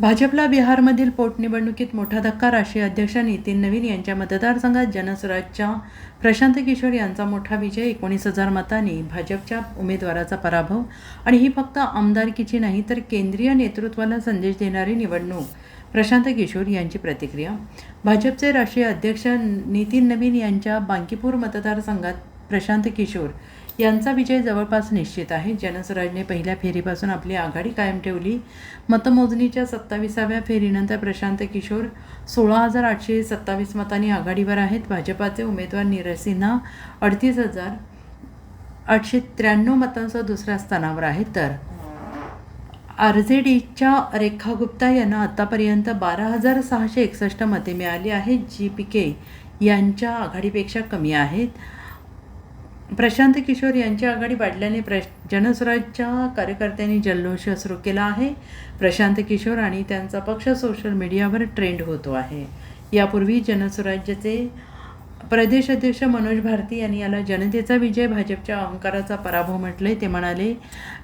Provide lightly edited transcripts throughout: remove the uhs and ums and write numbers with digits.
भाजपला बिहारमधील पोटनिवडणुकीत मोठा धक्का. राष्ट्रीय अध्यक्ष नितीन नवीन यांच्या मतदारसंघात जनसुराजच्या प्रशांत किशोर यांचा मोठा विजय. 19,000 मतांनी भाजपच्या उमेदवाराचा पराभव. आणि ही फक्त आमदारकीची नाही तर केंद्रीय नेतृत्वाला संदेश देणारी निवडणूक. प्रशांत किशोर यांची प्रतिक्रिया. भाजपचे राष्ट्रीय अध्यक्ष नितीन नवीन यांच्या बांकीपूर मतदारसंघात प्रशांत किशोर यांचा विजय जवळपास निश्चित आहे. जनसुराजने पहिल्या फेरीपासून आपली आघाडी कायम ठेवली. मतमोजणीच्या 27व्या फेरीनंतर प्रशांत किशोर 16,827 मतांनी आघाडीवर आहेत. भाजपाचे उमेदवार नीरज सिन्हा 38,893 मतांसह दुसऱ्या स्थानावर आहेत. तर आरजेडीच्या रेखा गुप्ता यांना आतापर्यंत 12,661 मते मिळाली आहेत, जी पीके यांच्या आघाडीपेक्षा कमी आहेत. प्रशांत किशोर यांची आघाडी वाढल्याने जनसुराजच्या कार्यकर्त्यांनी जल्लोष सुरू केला आहे. प्रशांत किशोर आणि त्यांचा पक्ष सोशल मीडियावर ट्रेंड होतो आहे. यापूर्वी जनसुराज्याचे प्रदेश अध्यक्ष मनोज भारती यांनी याला जनतेचा विजय, भाजपच्या अहंकाराचा पराभव म्हटले. ते म्हणाले,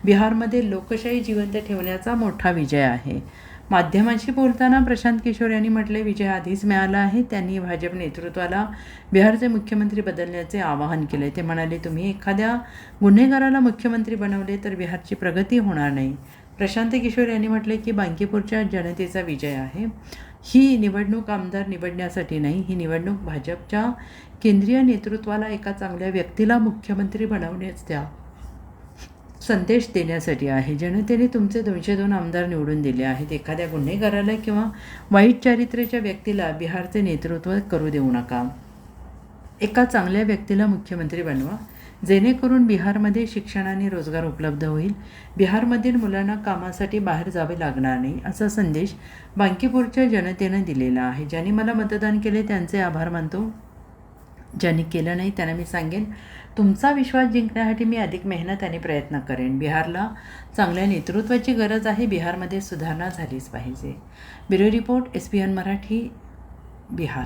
बिहारमध्ये लोकशाही जिवंत ठेवण्याचा मोठा विजय आहे. माध्यमांशी बोलताना प्रशांत किशोर यांनी म्हटले, विजय आधीच मिळाला आहे. त्यांनी भाजप नेतृत्वाला बिहारचे मुख्यमंत्री बदलण्याचे आवाहन केले. ते म्हणाले, तुम्ही एखाद्या गुन्हेगाराला मुख्यमंत्री बनवले तर बिहारची प्रगती होणार नाही. प्रशांत किशोर यांनी म्हटले की बांकीपूरच्या जनतेचा विजय आहे. ही निवडणूक आमदार निवडण्यासाठी नाही, ही निवडणूक भाजपच्या केंद्रीय नेतृत्वाला एका चांगल्या व्यक्तीला मुख्यमंत्री बनवण्याचा संदेश देण्यासाठी आहे. जनतेने तुमचे 202 आमदार निवडून दिले आहेत. एखाद्या गुन्हेगाराला किंवा वाईट चारित्र्याच्या व्यक्तीला बिहारचे नेतृत्व करू देऊ नका. एका चांगल्या व्यक्तीला मुख्यमंत्री बनवा, जेणेकरून बिहारमध्ये शिक्षण आणि रोजगार उपलब्ध होईल. बिहारमधील मुलांना कामासाठी बाहेर जावे लागणार नाही, असा संदेश बांकीपूरच्या जनतेनं दिलेला आहे. ज्यांनी मला मतदान केले त्यांचे आभार मानतो. ज्यांनी केलं नाही त्यांना मी सांगेन, तुमचा विश्वास जिंकण्यासाठी मी अधिक मेहनत आणि प्रयत्न करेन. बिहारला चांगल्या नेतृत्वाची गरज आहे. बिहारमध्ये सुधारणा झालीच पाहिजे. Bureau report, SBN Marathi, Bihar.